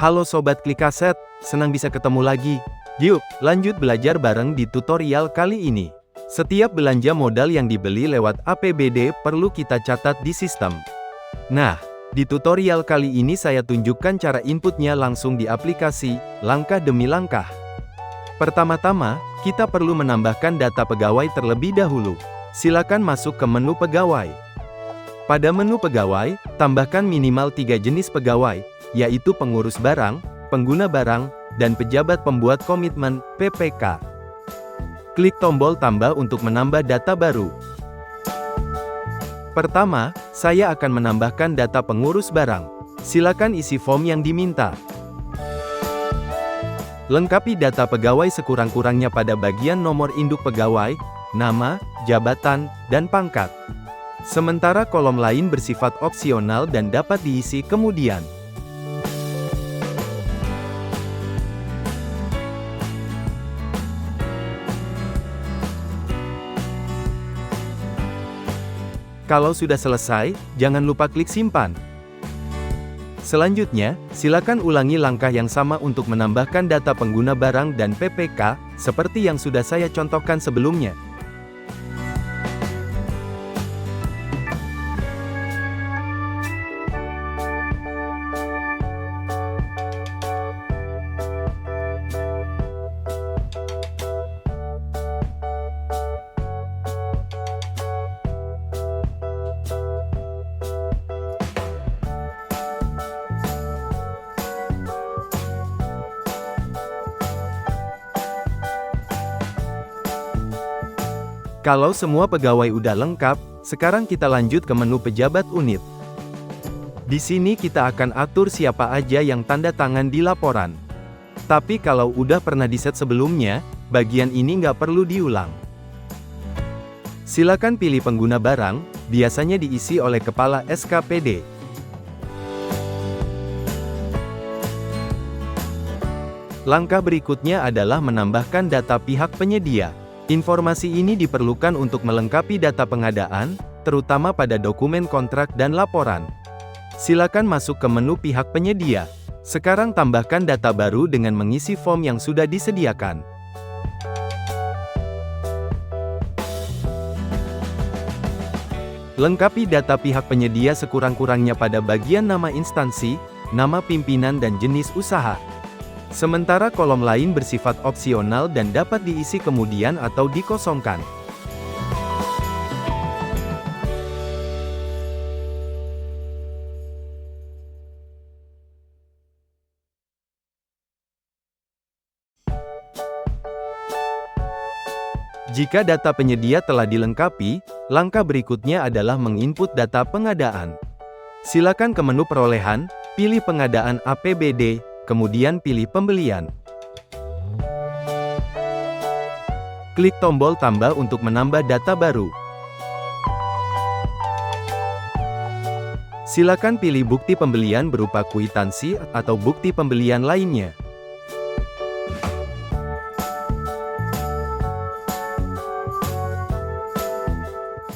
Halo Sobat Klik Kaset, senang bisa ketemu lagi. Yuk, lanjut belajar bareng di tutorial kali ini. Setiap belanja modal yang dibeli lewat APBD perlu kita catat di sistem. Nah, di tutorial kali ini saya tunjukkan cara inputnya langsung di aplikasi, langkah demi langkah. Pertama-tama, kita perlu menambahkan data pegawai terlebih dahulu. Silakan masuk ke menu pegawai. Pada menu pegawai, tambahkan minimal 3 jenis pegawai, yaitu pengurus barang, pengguna barang, dan pejabat pembuat komitmen, PPK. Klik tombol tambah untuk menambah data baru. Pertama, saya akan menambahkan data pengurus barang. Silakan isi form yang diminta. Lengkapi data pegawai sekurang-kurangnya pada bagian nomor induk pegawai, nama, jabatan, dan pangkat. Sementara kolom lain bersifat opsional dan dapat diisi kemudian. Kalau sudah selesai, jangan lupa klik simpan. Selanjutnya, silakan ulangi langkah yang sama untuk menambahkan data pengguna barang dan PPK, seperti yang sudah saya contohkan sebelumnya. Kalau semua pegawai udah lengkap, sekarang kita lanjut ke menu pejabat unit. Di sini kita akan atur siapa aja yang tanda tangan di laporan. Tapi kalau udah pernah diset sebelumnya, bagian ini nggak perlu diulang. Silakan pilih pengguna barang, biasanya diisi oleh kepala SKPD. Langkah berikutnya adalah menambahkan data pihak penyedia. Informasi ini diperlukan untuk melengkapi data pengadaan, terutama pada dokumen kontrak dan laporan. Silakan masuk ke menu pihak penyedia. Sekarang tambahkan data baru dengan mengisi form yang sudah disediakan. Lengkapi data pihak penyedia sekurang-kurangnya pada bagian nama instansi, nama pimpinan dan jenis usaha. Sementara kolom lain bersifat opsional dan dapat diisi kemudian atau dikosongkan. Jika data penyedia telah dilengkapi, langkah berikutnya adalah menginput data pengadaan. Silakan ke menu perolehan, pilih pengadaan APBD, kemudian pilih pembelian. Klik tombol tambah untuk menambah data baru. Silakan pilih bukti pembelian berupa kwitansi atau bukti pembelian lainnya.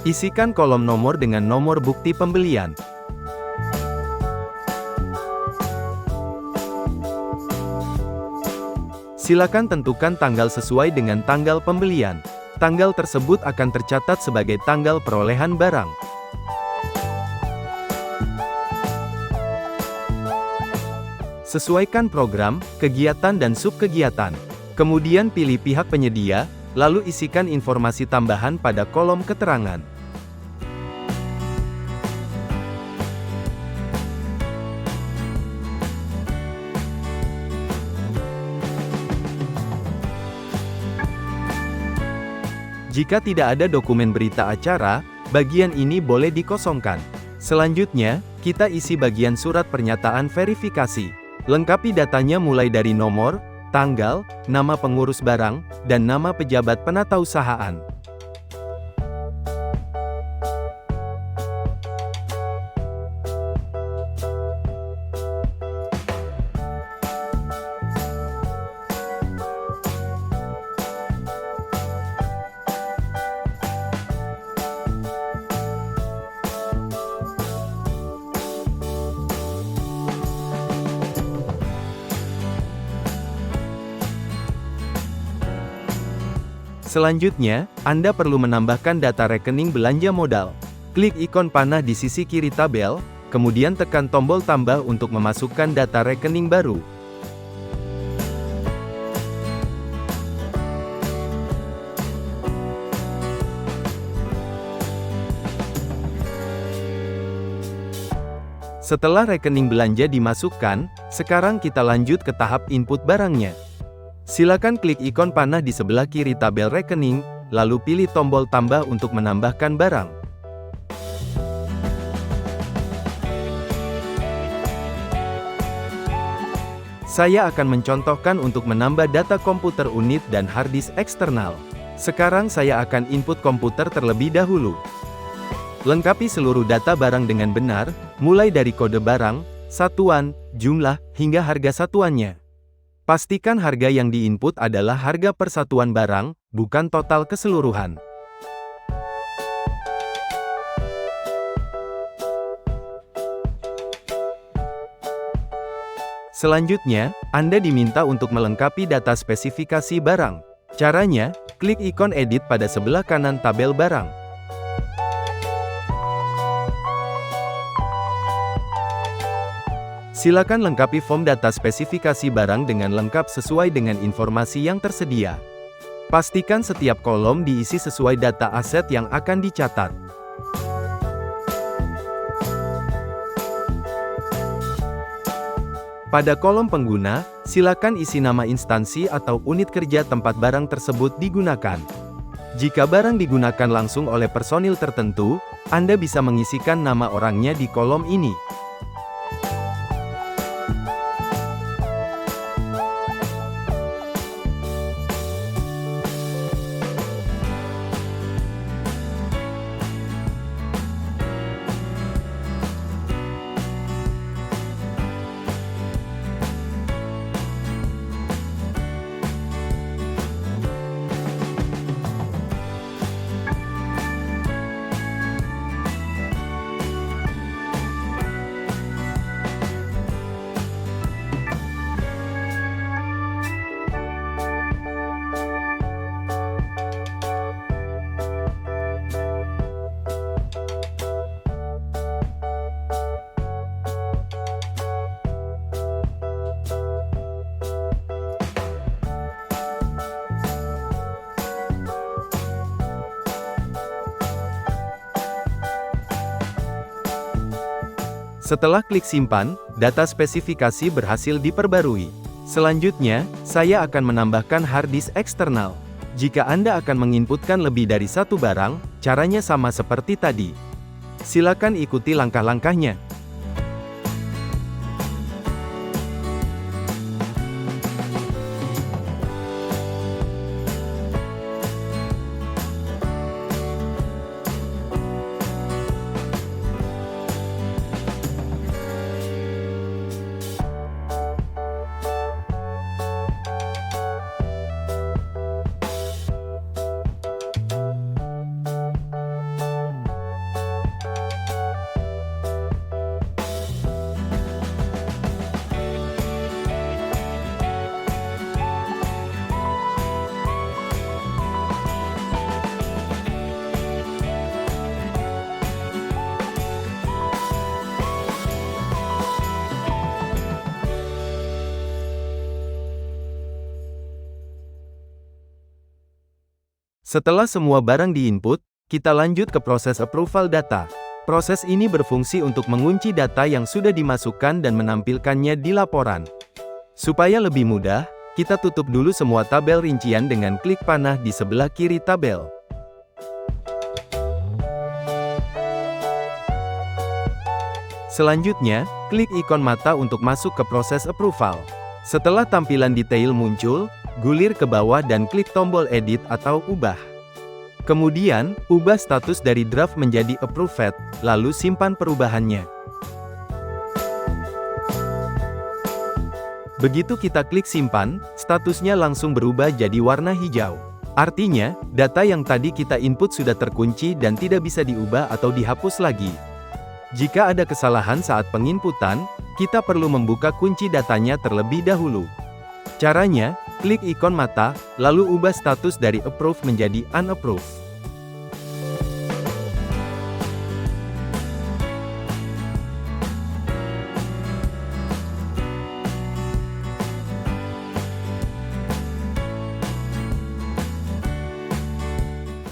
Isikan kolom nomor dengan nomor bukti pembelian. Silakan tentukan tanggal sesuai dengan tanggal pembelian. Tanggal tersebut akan tercatat sebagai tanggal perolehan barang. Sesuaikan program, kegiatan dan subkegiatan. Kemudian pilih pihak penyedia, lalu isikan informasi tambahan pada kolom keterangan. Jika tidak ada dokumen berita acara, bagian ini boleh dikosongkan. Selanjutnya, kita isi bagian surat pernyataan verifikasi. Lengkapi datanya mulai dari nomor, tanggal, nama pengurus barang, dan nama pejabat penatausahaan. Selanjutnya, Anda perlu menambahkan data rekening belanja modal. Klik ikon panah di sisi kiri tabel, kemudian tekan tombol tambah untuk memasukkan data rekening baru. Setelah rekening belanja dimasukkan, sekarang kita lanjut ke tahap input barangnya. Silakan klik ikon panah di sebelah kiri tabel rekening, lalu pilih tombol tambah untuk menambahkan barang. Saya akan mencontohkan untuk menambah data komputer unit dan harddisk eksternal. Sekarang saya akan input komputer terlebih dahulu. Lengkapi seluruh data barang dengan benar, mulai dari kode barang, satuan, jumlah, hingga harga satuannya. Pastikan harga yang diinput adalah harga per satuan barang, bukan total keseluruhan. Selanjutnya, Anda diminta untuk melengkapi data spesifikasi barang. Caranya, klik ikon edit pada sebelah kanan tabel barang. Silakan lengkapi form data spesifikasi barang dengan lengkap sesuai dengan informasi yang tersedia. Pastikan setiap kolom diisi sesuai data aset yang akan dicatat. Pada kolom pengguna, silakan isi nama instansi atau unit kerja tempat barang tersebut digunakan. Jika barang digunakan langsung oleh personil tertentu, Anda bisa mengisikan nama orangnya di kolom ini. Setelah klik simpan, data spesifikasi berhasil diperbarui. Selanjutnya, saya akan menambahkan harddisk eksternal. Jika Anda akan menginputkan lebih dari satu barang, caranya sama seperti tadi. Silakan ikuti langkah-langkahnya. Setelah semua barang diinput, kita lanjut ke proses approval data. Proses ini berfungsi untuk mengunci data yang sudah dimasukkan dan menampilkannya di laporan. Supaya lebih mudah, kita tutup dulu semua tabel rincian dengan klik panah di sebelah kiri tabel. Selanjutnya, klik ikon mata untuk masuk ke proses approval. Setelah tampilan detail muncul, gulir ke bawah dan klik tombol edit atau ubah. Kemudian, ubah status dari draft menjadi approved, lalu simpan perubahannya. Begitu kita klik simpan, statusnya langsung berubah jadi warna hijau. Artinya, data yang tadi kita input sudah terkunci dan tidak bisa diubah atau dihapus lagi. Jika ada kesalahan saat penginputan, kita perlu membuka kunci datanya terlebih dahulu. Caranya, Klik ikon mata, lalu ubah status dari approve menjadi unapprove.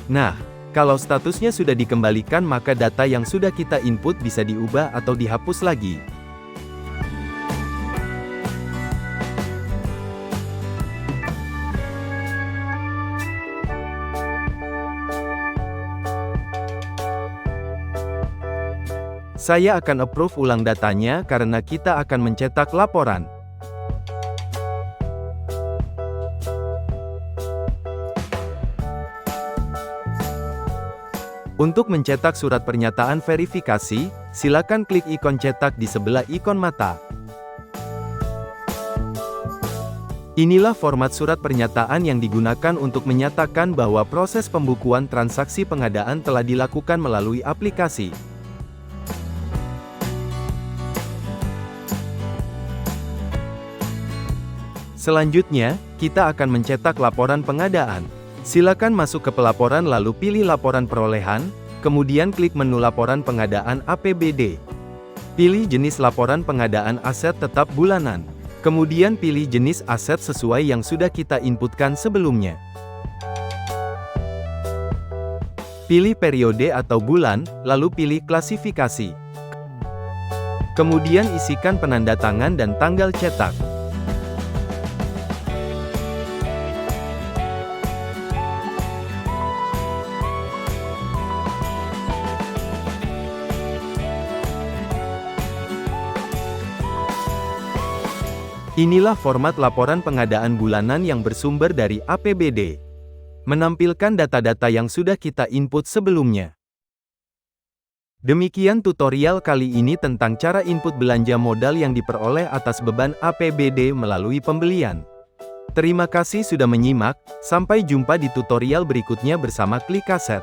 Nah, kalau statusnya sudah dikembalikan maka data yang sudah kita input bisa diubah atau dihapus lagi. Saya akan approve ulang datanya karena kita akan mencetak laporan. Untuk mencetak surat pernyataan verifikasi, silakan klik ikon cetak di sebelah ikon mata. Inilah format surat pernyataan yang digunakan untuk menyatakan bahwa proses pembukuan transaksi pengadaan telah dilakukan melalui aplikasi. Selanjutnya, kita akan mencetak laporan pengadaan. Silakan masuk ke pelaporan lalu pilih laporan perolehan, kemudian klik menu laporan pengadaan APBD. Pilih jenis laporan pengadaan aset tetap bulanan. Kemudian pilih jenis aset sesuai yang sudah kita inputkan sebelumnya. Pilih periode atau bulan, lalu pilih klasifikasi. Kemudian isikan penanda tangan dan tanggal cetak. Inilah format laporan pengadaan bulanan yang bersumber dari APBD. Menampilkan data-data yang sudah kita input sebelumnya. Demikian tutorial kali ini tentang cara input belanja modal yang diperoleh atas beban APBD melalui pembelian. Terima kasih sudah menyimak, sampai jumpa di tutorial berikutnya bersama Klik Aset.